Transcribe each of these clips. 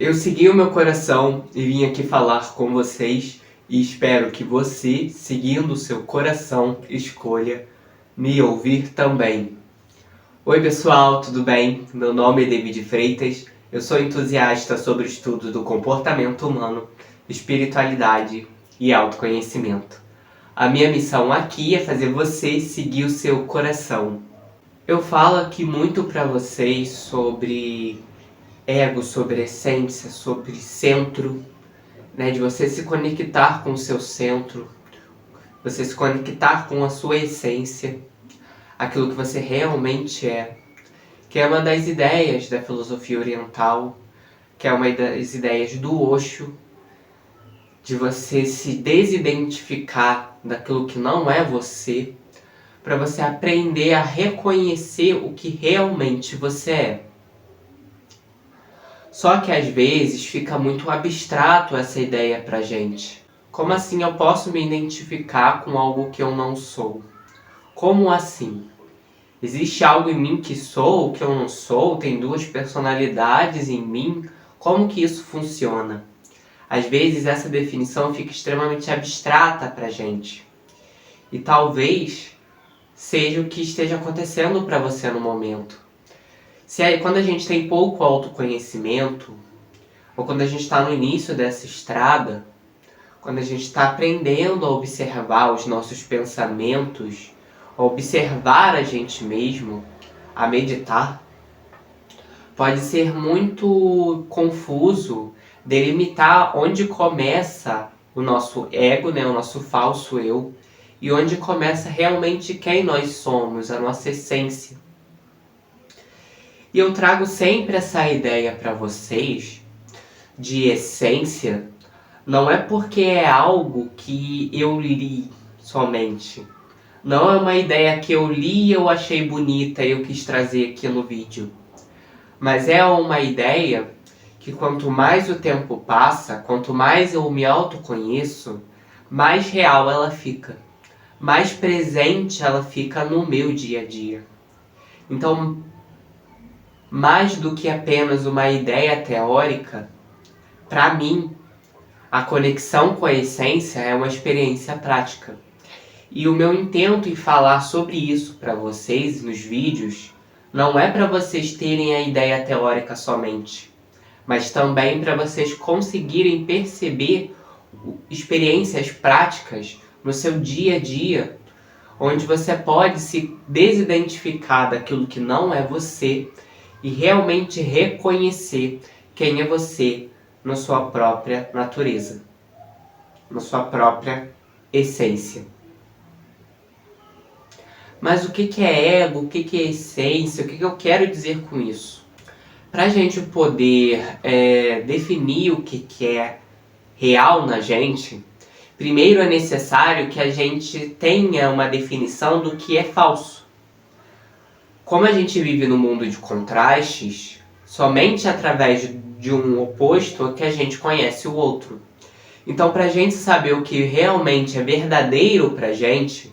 Eu segui o meu coração e vim aqui falar com vocês e espero que você, seguindo o seu coração, escolha me ouvir também. Oi pessoal, tudo bem? Meu nome é David Freitas, eu sou entusiasta sobre o estudo do comportamento humano, espiritualidade e autoconhecimento. A minha missão aqui é fazer você seguir o seu coração. Eu falo aqui muito para vocês sobre ego, sobre essência, sobre centro, né? De você se conectar com o seu centro, você se conectar com a sua essência, aquilo que você realmente é, que é uma das ideias da filosofia oriental, que é uma das ideias do Osho, de você se desidentificar daquilo que não é você, para você aprender a reconhecer o que realmente você é. Só que às vezes fica muito abstrato essa ideia pra gente. Como assim eu posso me identificar com algo que eu não sou? Como assim? Existe algo em mim que sou, que eu não sou? Tem duas personalidades em mim? Como que isso funciona? Às vezes essa definição fica extremamente abstrata pra gente. E talvez seja o que esteja acontecendo pra você no momento. Quando a gente tem pouco autoconhecimento, ou quando a gente está no início dessa estrada, quando a gente está aprendendo a observar os nossos pensamentos, a observar a gente mesmo, a meditar, pode ser muito confuso delimitar onde começa o nosso ego, né, o nosso falso eu, e onde começa realmente quem nós somos, a nossa essência. E eu trago sempre essa ideia para vocês de essência, não é porque é algo que eu li somente. Não é uma ideia que eu li e eu achei bonita e eu quis trazer aqui no vídeo. Mas é uma ideia que quanto mais o tempo passa, quanto mais eu me autoconheço, mais real ela fica. Mais presente ela fica no meu dia a dia. Então, mais do que apenas uma ideia teórica, para mim, a conexão com a essência é uma experiência prática. E o meu intento em falar sobre isso para vocês nos vídeos não é para vocês terem a ideia teórica somente, mas também para vocês conseguirem perceber experiências práticas no seu dia a dia, onde você pode se desidentificar daquilo que não é você e realmente reconhecer quem é você na sua própria natureza, na sua própria essência. Mas o que é ego? O que é essência? O que eu quero dizer com isso? Para a gente poder definir o que é real na gente, primeiro é necessário que a gente tenha uma definição do que é falso. Como a gente vive no mundo de contrastes, somente através de um oposto é que a gente conhece o outro. Então, para a gente saber o que realmente é verdadeiro para a gente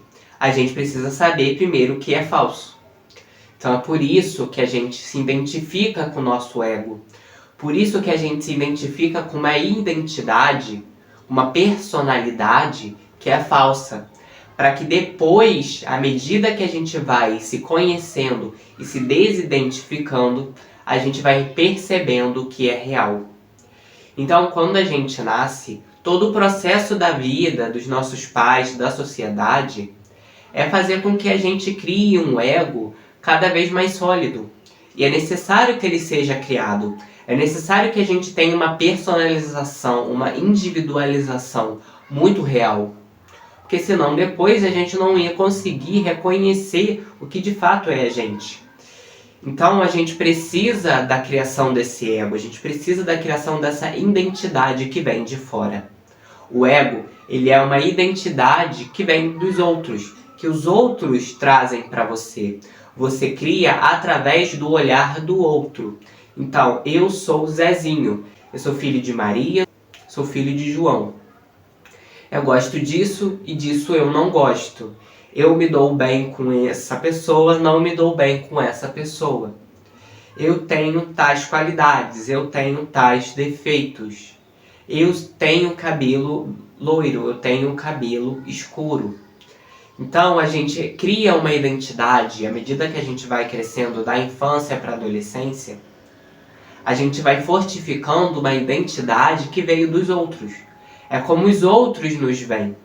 precisa saber primeiro o que é falso. Então, é por isso que a gente se identifica com o nosso ego. Por isso que a gente se identifica com uma identidade, uma personalidade que é falsa. Para que depois, à medida que a gente vai se conhecendo e se desidentificando, a gente vai percebendo o que é real. Então, quando a gente nasce, todo o processo da vida, dos nossos pais, da sociedade, é fazer com que a gente crie um ego cada vez mais sólido. E é necessário que ele seja criado. É necessário que a gente tenha uma personalização, uma individualização muito real. Porque senão depois a gente não ia conseguir reconhecer o que de fato é a gente. Então a gente precisa da criação desse ego, a gente precisa da criação dessa identidade que vem de fora. O ego, ele é uma identidade que vem dos outros, que os outros trazem para você. Você cria através do olhar do outro. Então, eu sou Zezinho, eu sou filho de Maria, sou filho de João. Eu gosto disso e disso eu não gosto. Eu me dou bem com essa pessoa, não me dou bem com essa pessoa. eu tenho tais qualidades, eu tenho tais defeitos, eu tenho cabelo loiro, eu tenho cabelo escuro. Então a gente cria uma identidade, à medida que a gente vai crescendo da infância para a adolescência, a gente vai fortificando uma identidade que veio dos outros. É como os outros nos veem.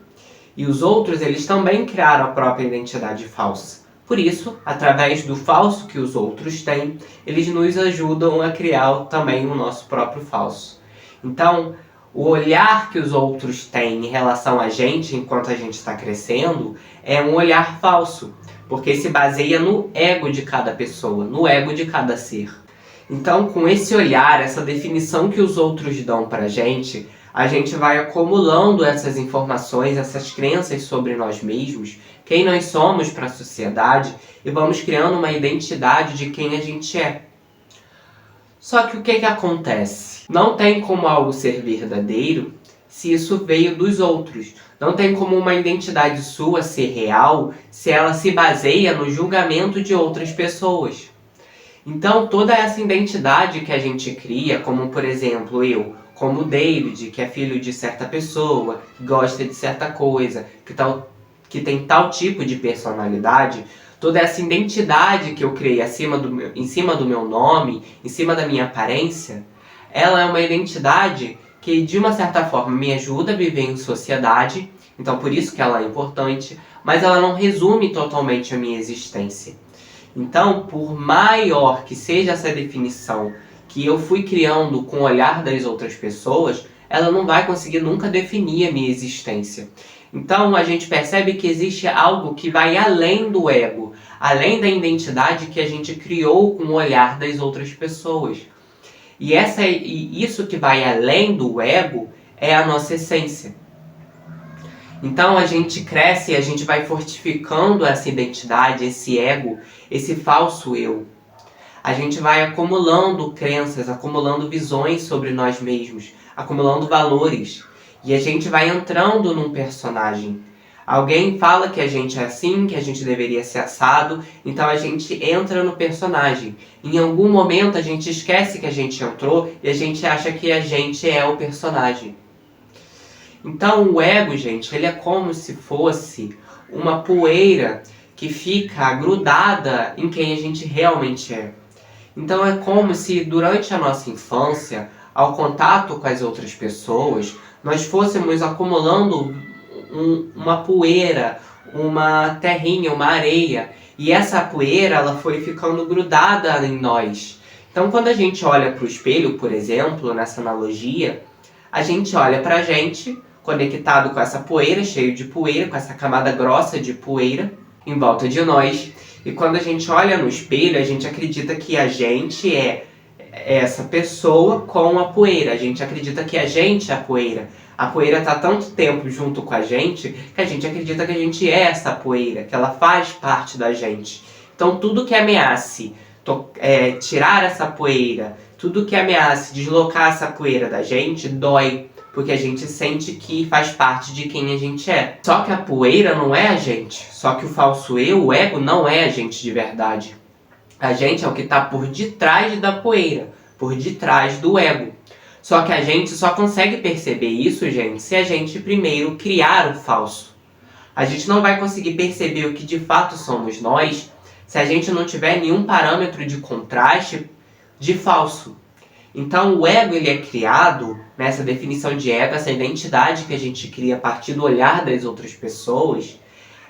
E os outros, eles também criaram a própria identidade falsa. Por isso, através do falso que os outros têm, eles nos ajudam a criar também o nosso próprio falso. Então, o olhar que os outros têm em relação a gente, enquanto a gente está crescendo, é um olhar falso, porque se baseia no ego de cada pessoa, no ego de cada ser. Então, com esse olhar, essa definição que os outros dão pra gente, a gente vai acumulando essas informações, essas crenças sobre nós mesmos, quem nós somos para a sociedade, e vamos criando uma identidade de quem a gente é. Só que o que acontece? Não tem como algo ser verdadeiro se isso veio dos outros. Não tem como uma identidade sua ser real se ela se baseia no julgamento de outras pessoas. Então, toda essa identidade que a gente cria, como por exemplo eu, como David, que é filho de certa pessoa, que gosta de certa coisa, que tem tal tipo de personalidade, toda essa identidade que eu criei em cima do meu nome, em cima da minha aparência, ela é uma identidade que de uma certa forma me ajuda a viver em sociedade, então por isso que ela é importante, mas ela não resume totalmente a minha existência. Então, por maior que seja essa definição que eu fui criando com o olhar das outras pessoas, ela não vai conseguir nunca definir a minha existência. Então, a gente percebe que existe algo que vai além do ego, além da identidade que a gente criou com o olhar das outras pessoas. E isso que vai além do ego é a nossa essência. Então a gente cresce e a gente vai fortificando essa identidade, esse ego, esse falso eu. A gente vai acumulando crenças, acumulando visões sobre nós mesmos, acumulando valores. E a gente vai entrando num personagem. Alguém fala que a gente é assim, que a gente deveria ser assado, então a gente entra no personagem. Em algum momento a gente esquece que a gente entrou e a gente acha que a gente é o personagem. Então o ego, gente, ele é como se fosse uma poeira que fica grudada em quem a gente realmente é. Então é como se durante a nossa infância, ao contato com as outras pessoas, nós fôssemos acumulando uma poeira, uma terrinha, uma areia. E essa poeira ela foi ficando grudada em nós. Então quando a gente olha para o espelho, por exemplo, nessa analogia, a gente olha para a gente conectado com essa poeira, cheio de poeira, com essa camada grossa de poeira em volta de nós. E quando a gente olha no espelho, a gente acredita que a gente é essa pessoa com a poeira. A gente acredita que a gente é a poeira. A poeira está há tanto tempo junto com a gente que a gente acredita que a gente é essa poeira, que ela faz parte da gente. Então tudo que ameace tirar essa poeira, tudo que ameace deslocar essa poeira da gente, dói. Porque a gente sente que faz parte de quem a gente é. Só que a poeira não é a gente. Só que o falso eu, o ego, não é a gente de verdade. A gente é o que está por detrás da poeira, por detrás do ego. Só que a gente só consegue perceber isso, gente, se a gente primeiro criar o falso. A gente não vai conseguir perceber o que de fato somos nós se a gente não tiver nenhum parâmetro de contraste de falso. Então o ego ele é criado, nessa definição de ego, essa identidade que a gente cria a partir do olhar das outras pessoas,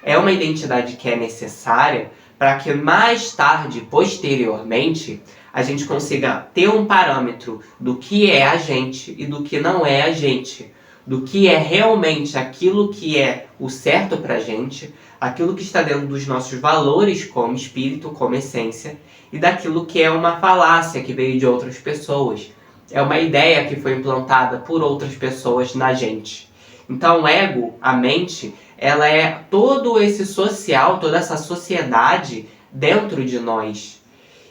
é uma identidade que é necessária para que mais tarde, posteriormente, a gente consiga ter um parâmetro do que é a gente e do que não é a gente, do que é realmente aquilo que é o certo pra gente, aquilo que está dentro dos nossos valores como espírito, como essência, e daquilo que é uma falácia que veio de outras pessoas. É uma ideia que foi implantada por outras pessoas na gente. Então o ego, a mente, ela é todo esse social, toda essa sociedade dentro de nós.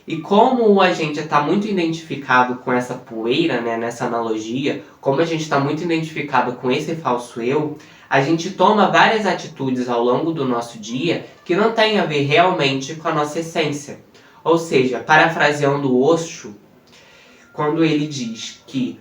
E como a gente está muito identificado com essa poeira, né, nessa analogia, como a gente está muito identificado com esse falso eu, a gente toma várias atitudes ao longo do nosso dia que não tem a ver realmente com a nossa essência. Ou seja, parafraseando Osho, quando ele diz que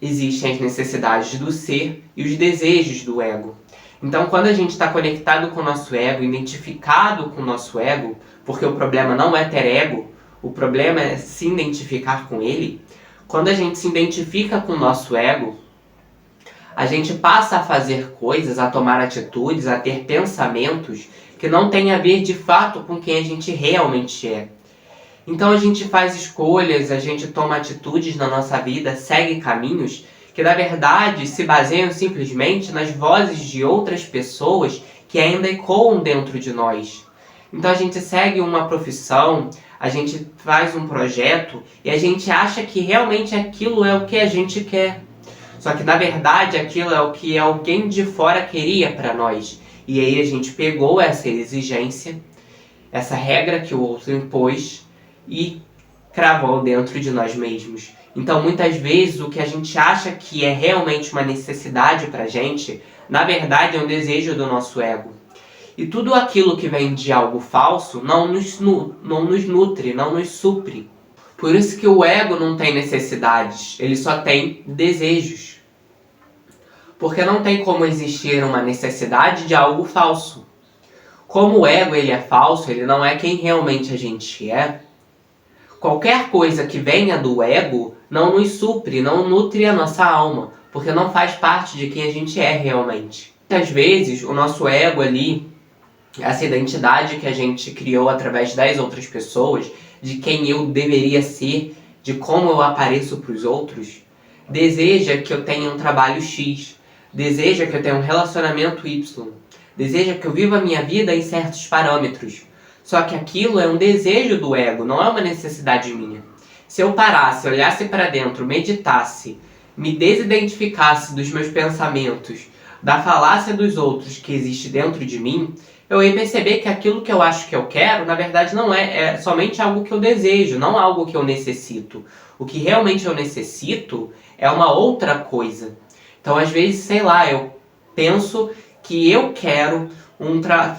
existem as necessidades do ser e os desejos do ego. Então, quando a gente está conectado com o nosso ego, identificado com o nosso ego, porque o problema não é ter ego, o problema é se identificar com ele. Quando a gente se identifica com o nosso ego, a gente passa a fazer coisas, a tomar atitudes, a ter pensamentos que não têm a ver de fato com quem a gente realmente é. Então a gente faz escolhas, a gente toma atitudes na nossa vida, segue caminhos que na verdade se baseiam simplesmente nas vozes de outras pessoas que ainda ecoam dentro de nós. Então a gente segue uma profissão, a gente faz um projeto e a gente acha que realmente aquilo é o que a gente quer. Só que na verdade aquilo é o que alguém de fora queria para nós. E aí a gente pegou essa exigência, essa regra que o outro impôs e cravou dentro de nós mesmos. Então muitas vezes o que a gente acha que é realmente uma necessidade pra gente, na verdade é um desejo do nosso ego. E tudo aquilo que vem de algo falso não nos nutre, não nos supre. Por isso que o ego não tem necessidades, ele só tem desejos. Porque não tem como existir uma necessidade de algo falso. Como o ego ele é falso, ele não é quem realmente a gente é, qualquer coisa que venha do ego não nos supre, não nutre a nossa alma, porque não faz parte de quem a gente é realmente. Muitas vezes o nosso ego ali, essa identidade que a gente criou através das outras pessoas, de quem eu deveria ser, de como eu apareço para os outros, deseja que eu tenha um trabalho X, deseja que eu tenha um relacionamento Y, deseja que eu viva a minha vida em certos parâmetros. Só que aquilo é um desejo do ego, não é uma necessidade minha. Se eu parasse, olhasse para dentro, meditasse, me desidentificasse dos meus pensamentos, da falácia dos outros que existe dentro de mim, eu ia perceber que aquilo que eu acho que eu quero, na verdade não é somente algo que eu desejo, não algo que eu necessito. O que realmente eu necessito é uma outra coisa. Então, às vezes, sei lá, eu penso que eu quero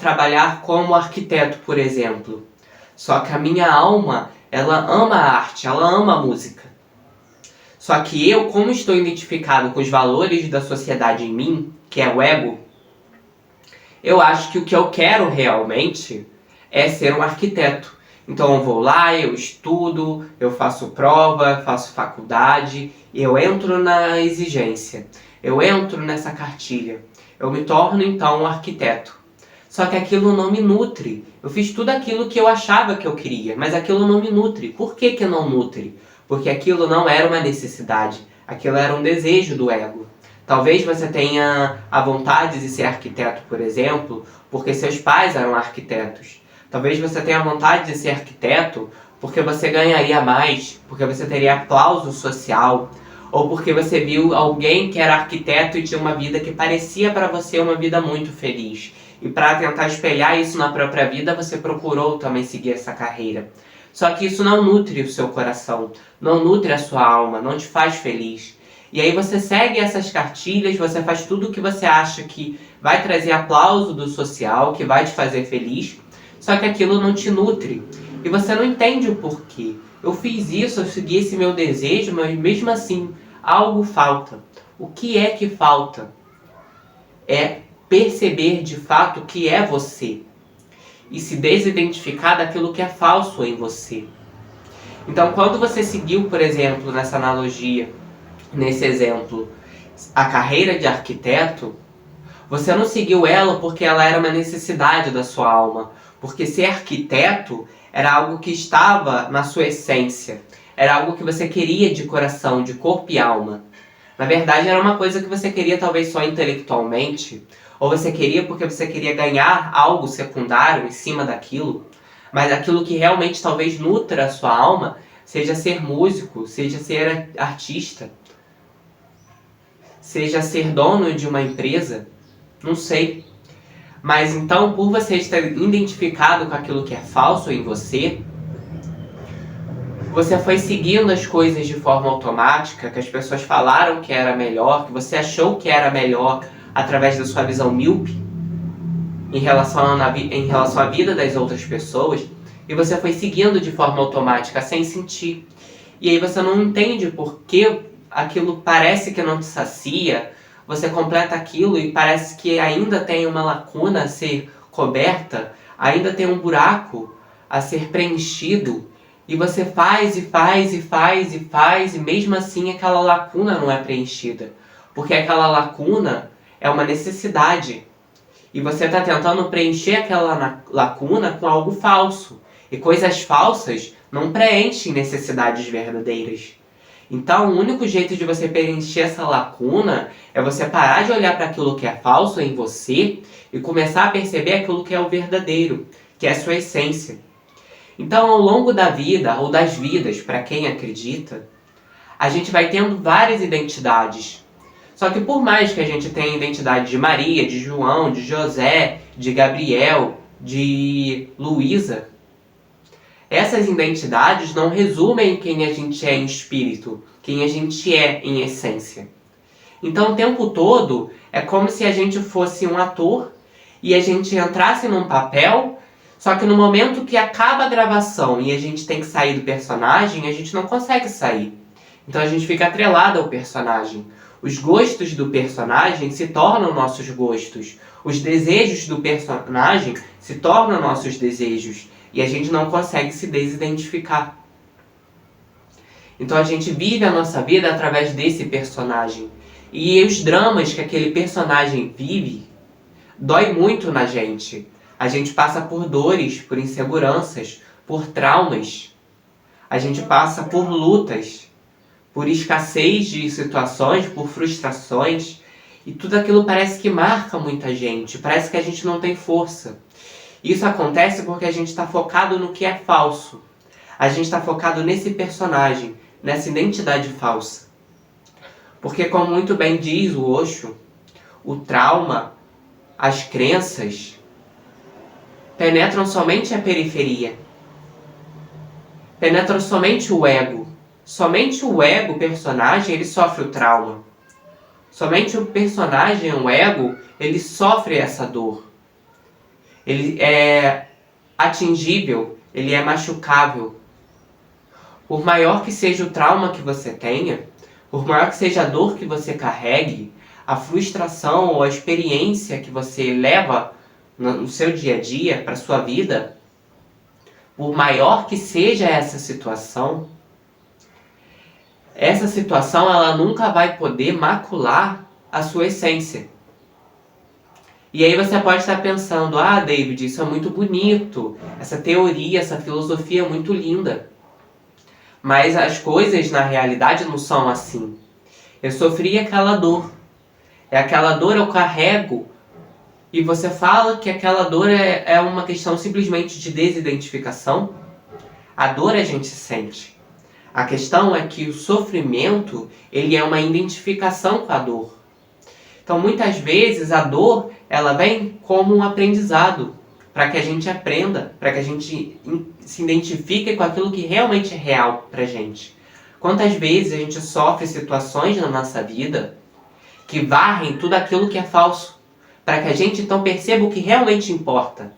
trabalhar como arquiteto, por exemplo. Só que a minha alma, ela ama a arte, ela ama a música. Só que eu, como estou identificado com os valores da sociedade em mim, que é o ego, eu acho que o que eu quero realmente é ser um arquiteto. Então eu vou lá, eu estudo, eu faço prova, faço faculdade, eu entro na exigência, eu entro nessa cartilha, eu me torno então um arquiteto. Só que aquilo não me nutre. Eu fiz tudo aquilo que eu achava que eu queria, mas aquilo não me nutre. Por que que não nutre? Porque aquilo não era uma necessidade, aquilo era um desejo do ego. Talvez você tenha a vontade de ser arquiteto, por exemplo, porque seus pais eram arquitetos. Talvez você tenha a vontade de ser arquiteto porque você ganharia mais, porque você teria aplauso social, ou porque você viu alguém que era arquiteto e tinha uma vida que parecia para você uma vida muito feliz. E para tentar espelhar isso na própria vida, você procurou também seguir essa carreira. Só que isso não nutre o seu coração, não nutre a sua alma, não te faz feliz. E aí você segue essas cartilhas, você faz tudo o que você acha que vai trazer aplauso do social, que vai te fazer feliz, só que aquilo não te nutre. E você não entende o porquê. Eu fiz isso, eu segui esse meu desejo, mas mesmo assim, algo falta. O que é que falta? É perceber de fato o que é você e se desidentificar daquilo que é falso em você. Então, quando você seguiu, por exemplo, nessa analogia, nesse exemplo, a carreira de arquiteto, você não seguiu ela porque ela era uma necessidade da sua alma, porque ser arquiteto era algo que estava na sua essência, era algo que você queria de coração, de corpo e alma. Na verdade, era uma coisa que você queria talvez só intelectualmente, ou você queria porque você queria ganhar algo secundário em cima daquilo, mas aquilo que realmente talvez nutra a sua alma seja ser músico, seja ser artista, seja ser dono de uma empresa, não sei. Mas então, por você estar identificado com aquilo que é falso em você, você foi seguindo as coisas de forma automática, que as pessoas falaram que era melhor, que você achou que era melhor através da sua visão míope em relação à vida das outras pessoas, e você foi seguindo de forma automática, sem sentir. E aí você não entende por que aquilo parece que não te sacia, você completa aquilo e parece que ainda tem uma lacuna a ser coberta, ainda tem um buraco a ser preenchido, e você faz e faz e faz e faz, e mesmo assim aquela lacuna não é preenchida, porque aquela lacuna é uma necessidade, e você está tentando preencher aquela lacuna com algo falso, e coisas falsas não preenchem necessidades verdadeiras. Então, o único jeito de você preencher essa lacuna é você parar de olhar para aquilo que é falso em você e começar a perceber aquilo que é o verdadeiro, que é a sua essência. Então, ao longo da vida, ou das vidas, para quem acredita, a gente vai tendo várias identidades. Só que por mais que a gente tenha a identidade de Maria, de João, de José, de Gabriel, de Luísa, essas identidades não resumem quem a gente é em espírito, quem a gente é em essência. Então, o tempo todo, é como se a gente fosse um ator e a gente entrasse num papel, só que no momento que acaba a gravação e a gente tem que sair do personagem, a gente não consegue sair. Então, a gente fica atrelado ao personagem. Os gostos do personagem se tornam nossos gostos. Os desejos do personagem se tornam nossos desejos. E a gente não consegue se desidentificar. Então a gente vive a nossa vida através desse personagem. E os dramas que aquele personagem vive dói muito na gente. A gente passa por dores, por inseguranças, por traumas. A gente passa por lutas, por escassez de situações, por frustrações. E tudo aquilo parece que marca muita gente. Parece que a gente não tem força. Isso acontece porque a gente está focado no que é falso. A gente está focado nesse personagem, nessa identidade falsa. Porque, como muito bem diz o Osho, o trauma, as crenças, penetram somente a periferia. Penetram somente o ego. Somente o ego, o personagem, ele sofre o trauma. Somente o personagem, o ego, ele sofre essa dor. Ele é atingível, ele é machucável. Por maior que seja o trauma que você tenha, por maior que seja a dor que você carregue, a frustração ou a experiência que você leva no seu dia a dia, para a sua vida, por maior que seja essa situação ela nunca vai poder macular a sua essência. E aí você pode estar pensando, David, isso é muito bonito, essa teoria, essa filosofia é muito linda. Mas as coisas na realidade não são assim. Eu sofri aquela dor. Aquela dor eu carrego. E você fala que aquela dor é uma questão simplesmente de desidentificação. A dor a gente sente. A questão é que o sofrimento, ele é uma identificação com a dor. Então, muitas vezes, a dor, ela vem como um aprendizado, para que a gente aprenda, para que a gente se identifique com aquilo que realmente é real para a gente. Quantas vezes a gente sofre situações na nossa vida que varrem tudo aquilo que é falso, para que a gente então perceba o que realmente importa.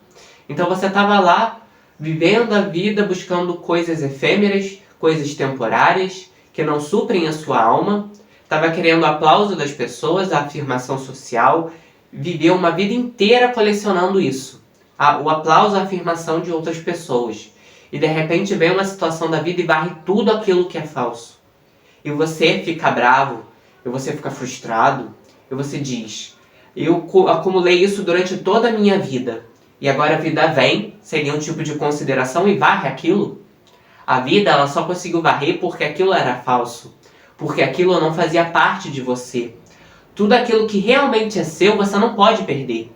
Então, você estava lá, vivendo a vida, buscando coisas efêmeras, coisas temporárias, que não suprem a sua alma, estava querendo o aplauso das pessoas, a afirmação social, viveu uma vida inteira colecionando isso. O aplauso, a afirmação de outras pessoas. E de repente vem uma situação da vida e varre tudo aquilo que é falso. E você fica bravo, e você fica frustrado, e você diz, eu acumulei isso durante toda a minha vida, e agora a vida vem, seria um tipo de consideração, e varre aquilo. A vida ela só conseguiu varrer porque aquilo era falso. Porque aquilo não fazia parte de você. Tudo aquilo que realmente é seu, você não pode perder.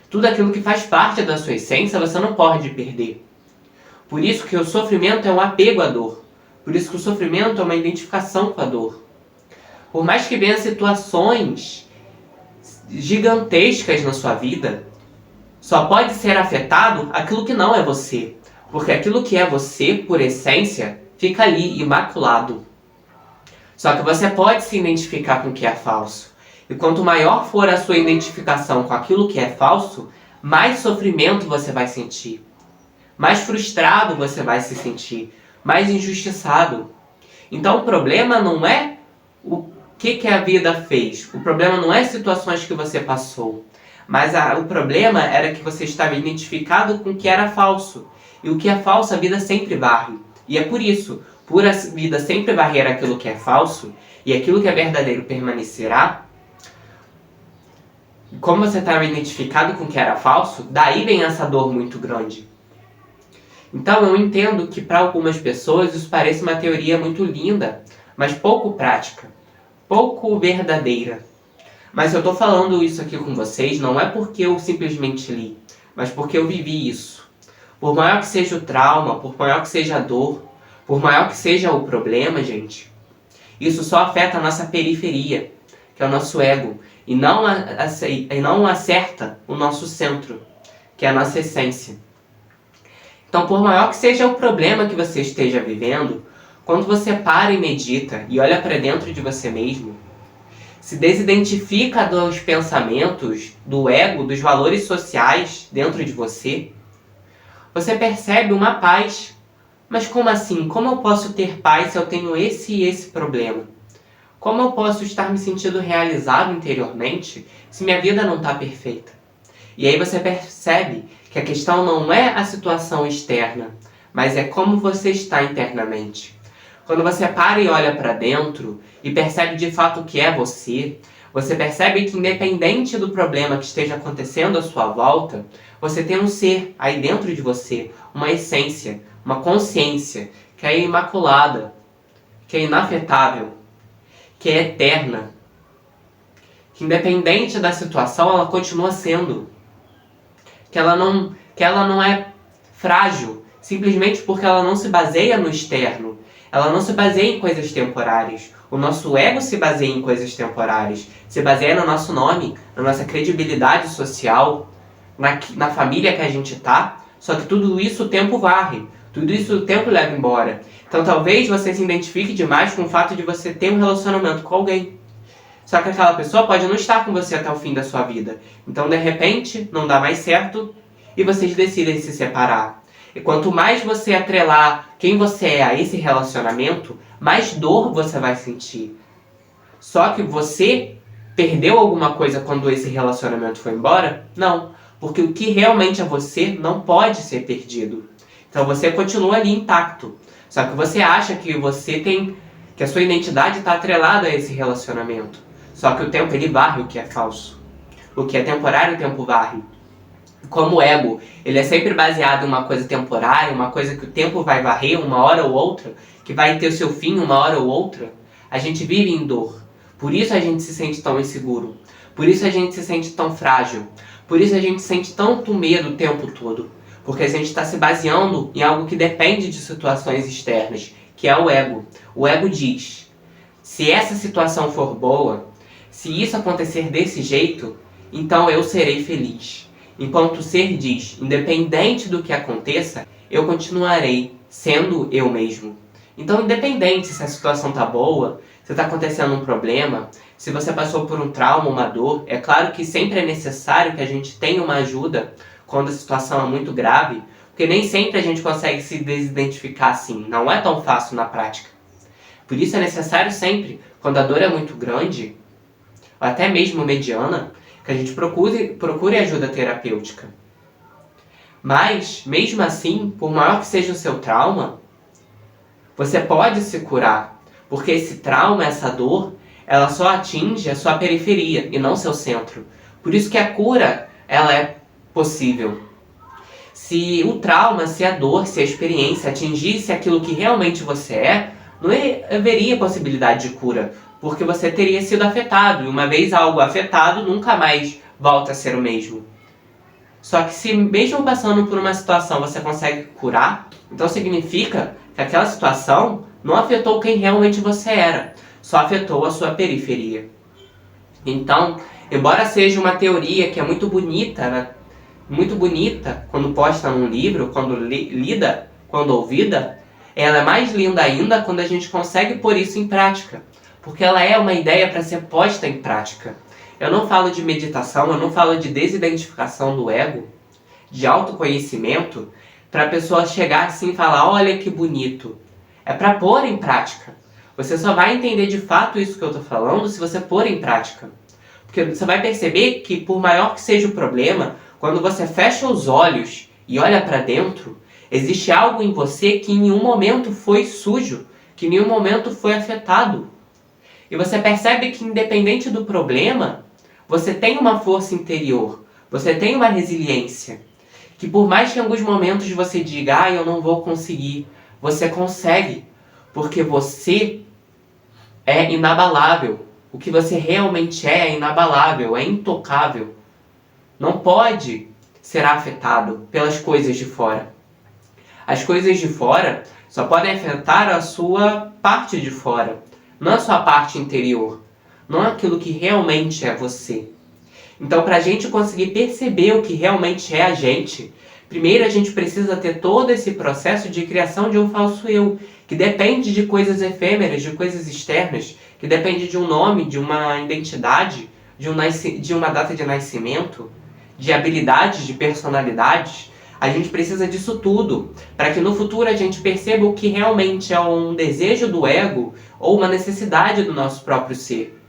Tudo aquilo que faz parte da sua essência, você não pode perder. Por isso que o sofrimento é um apego à dor. Por isso que o sofrimento é uma identificação com a dor. Por mais que venha situações gigantescas na sua vida, só pode ser afetado aquilo que não é você. Porque aquilo que é você, por essência, fica ali, imaculado. Só que você pode se identificar com o que é falso. E quanto maior for a sua identificação com aquilo que é falso, mais sofrimento você vai sentir. mais frustrado você vai se sentir, mais injustiçado. Então o problema não é o que a vida fez, o problema não é as situações que você passou, mas o problema era que você estava identificado com o que era falso. E o que é falso, a vida sempre varre. E é por isso, por a vida sempre varrer aquilo que é falso, e aquilo que é verdadeiro permanecerá, como você estava identificado com o que era falso, daí vem essa dor muito grande. Então eu entendo que para algumas pessoas isso parece uma teoria muito linda, mas pouco prática, pouco verdadeira. Mas eu estou falando isso aqui com vocês não é porque eu simplesmente li, mas porque eu vivi isso. Por maior que seja o trauma, por maior que seja a dor, por maior que seja o problema, gente, isso só afeta a nossa periferia, que é o nosso ego, e não acerta o nosso centro, que é a nossa essência. Então, por maior que seja o problema que você esteja vivendo, quando você para e medita e olha para dentro de você mesmo, se desidentifica dos pensamentos, do ego, dos valores sociais dentro de você, você percebe uma paz. Mas como assim? Como eu posso ter paz se eu tenho esse e esse problema? Como eu posso estar me sentindo realizado interiormente se minha vida não está perfeita? E aí você percebe que a questão não é a situação externa, mas é como você está internamente. Quando você para e olha para dentro e percebe de fato o que é você, você percebe que independente do problema que esteja acontecendo à sua volta, você tem um ser aí dentro de você, uma essência, uma consciência que é imaculada, que é inafetável, que é eterna, que independente da situação ela continua sendo, que ela não é frágil, simplesmente porque ela não se baseia no externo, ela não se baseia em coisas temporárias. O nosso ego se baseia em coisas temporárias, se baseia no nosso nome, na nossa credibilidade social, na família que a gente tá, só que tudo isso o tempo varre, tudo isso o tempo leva embora. Então talvez você se identifique demais com o fato de você ter um relacionamento com alguém. Só que aquela pessoa pode não estar com você até o fim da sua vida. Então de repente não dá mais certo e vocês decidem se separar. E quanto mais você atrelar quem você é a esse relacionamento, mais dor você vai sentir. Só que você perdeu alguma coisa quando esse relacionamento foi embora? Não. Porque o que realmente é você não pode ser perdido. Então você continua ali intacto. Só que você acha que que a sua identidade está atrelada a esse relacionamento. Só que o tempo ele varre o que é falso. O que é temporário, o tempo varre. Como o ego, ele é sempre baseado em uma coisa temporária, uma coisa que o tempo vai varrer uma hora ou outra, que vai ter o seu fim uma hora ou outra, a gente vive em dor. Por isso a gente se sente tão inseguro. Por isso a gente se sente tão frágil. Por isso a gente sente tanto medo o tempo todo. Porque a gente está se baseando em algo que depende de situações externas, que é o ego. O ego diz, se essa situação for boa, se isso acontecer desse jeito, então eu serei feliz. Enquanto o ser diz, independente do que aconteça, eu continuarei sendo eu mesmo. Então, independente se a situação tá boa, se está acontecendo um problema, se você passou por um trauma, uma dor, é claro que sempre é necessário que a gente tenha uma ajuda quando a situação é muito grave, porque nem sempre a gente consegue se desidentificar assim, não é tão fácil na prática. Por isso é necessário sempre, quando a dor é muito grande, ou até mesmo mediana, que a gente procure ajuda terapêutica. Mas, mesmo assim, por maior que seja o seu trauma, você pode se curar, porque esse trauma, essa dor, ela só atinge a sua periferia e não seu centro. Por isso que a cura, ela é possível. Se o trauma, se a dor, se a experiência atingisse aquilo que realmente você é, não haveria possibilidade de cura, porque você teria sido afetado, e uma vez algo afetado, nunca mais volta a ser o mesmo. Só que se mesmo passando por uma situação você consegue curar, então significa que aquela situação não afetou quem realmente você era, só afetou a sua periferia. Então, embora seja uma teoria que é muito bonita, né? Muito bonita quando posta num livro, quando lida, quando ouvida, ela é mais linda ainda quando a gente consegue pôr isso em prática, porque ela é uma ideia para ser posta em prática. Eu não falo de meditação, eu não falo de desidentificação do ego, de autoconhecimento, para a pessoa chegar assim e falar, olha que bonito. É para pôr em prática. Você só vai entender de fato isso que eu estou falando se você pôr em prática. Porque você vai perceber que, por maior que seja o problema, quando você fecha os olhos e olha para dentro, existe algo em você que em nenhum momento foi sujo, que em nenhum momento foi afetado. E você percebe que, independente do problema, você tem uma força interior, você tem uma resiliência. Que por mais que em alguns momentos você diga, eu não vou conseguir, você consegue. Porque você é inabalável. O que você realmente é inabalável, é intocável. Não pode ser afetado pelas coisas de fora. As coisas de fora só podem afetar a sua parte de fora, não a sua parte interior, não aquilo que realmente é você. Então, para a gente conseguir perceber o que realmente é a gente, primeiro a gente precisa ter todo esse processo de criação de um falso eu, que depende de coisas efêmeras, de coisas externas, que depende de um nome, de uma identidade, de uma data de nascimento, de habilidades, de personalidades. A gente precisa disso tudo, para que no futuro a gente perceba o que realmente é um desejo do ego ou uma necessidade do nosso próprio ser.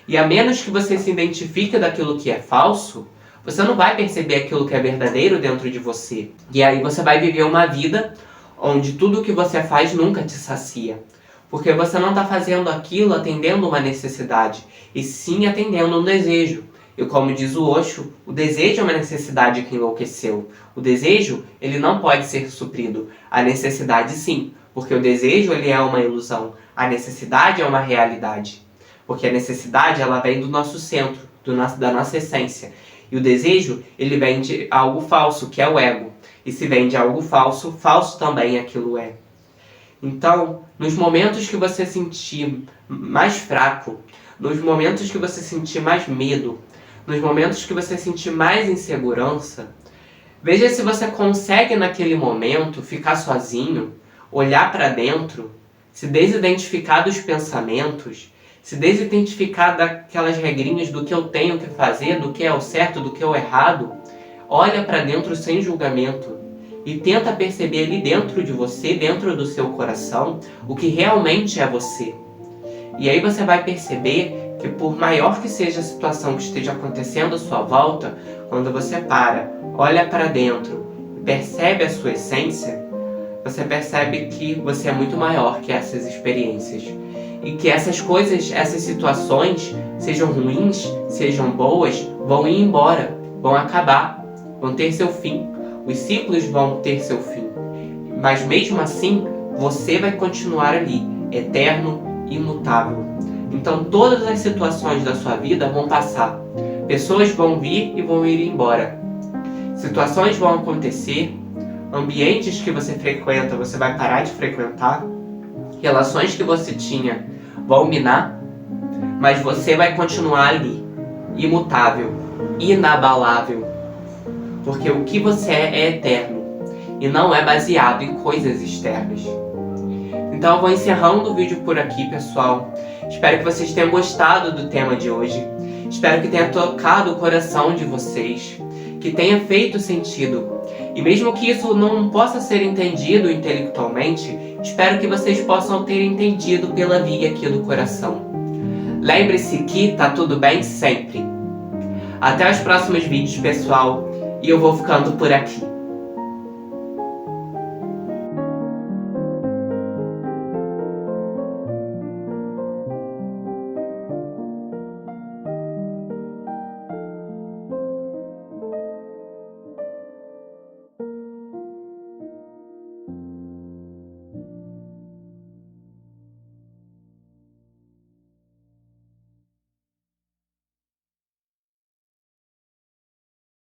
E a menos que você se identifique daquilo que é falso, você não vai perceber aquilo que é verdadeiro dentro de você. E aí você vai viver uma vida onde tudo o que você faz nunca te sacia. Porque você não está fazendo aquilo atendendo uma necessidade, e sim atendendo um desejo. E como diz o Osho, o desejo é uma necessidade que enlouqueceu. O desejo, ele não pode ser suprido. A necessidade sim, porque o desejo ele é uma ilusão. A necessidade é uma realidade. Porque a necessidade ela vem do nosso centro, da nossa essência. E o desejo ele vem de algo falso, que é o ego. E se vem de algo falso, falso também aquilo é. Então, nos momentos que você sentir mais fraco, nos momentos que você sentir mais medo, nos momentos que você sentir mais insegurança, veja se você consegue naquele momento ficar sozinho, olhar para dentro, se desidentificar dos pensamentos, se desidentificar daquelas regrinhas do que eu tenho que fazer, do que é o certo, do que é o errado. Olha para dentro sem julgamento e tenta perceber ali dentro de você, dentro do seu coração, o que realmente é você. E aí você vai perceber que por maior que seja a situação que esteja acontecendo à sua volta, quando você olha para dentro e percebe a sua essência, você percebe que você é muito maior que essas experiências. E que essas coisas, essas situações, sejam ruins, sejam boas, vão ir embora, vão acabar, vão ter seu fim. Os ciclos vão ter seu fim. Mas mesmo assim, você vai continuar ali, eterno, imutável. Então todas as situações da sua vida vão passar. Pessoas vão vir e vão ir embora. Situações vão acontecer. Ambientes que você frequenta, você vai parar de frequentar. Relações que você tinha vão minar. Mas você vai continuar ali, imutável, inabalável. Porque o que você é eterno. E não é baseado em coisas externas. Então eu vou encerrando o vídeo por aqui, pessoal. Espero que vocês tenham gostado do tema de hoje. Espero que tenha tocado o coração de vocês. Que tenha feito sentido. E mesmo que isso não possa ser entendido intelectualmente, espero que vocês possam ter entendido pela via aqui do coração. Lembre-se que tá tudo bem sempre. Até os próximos vídeos, pessoal. E eu vou ficando por aqui.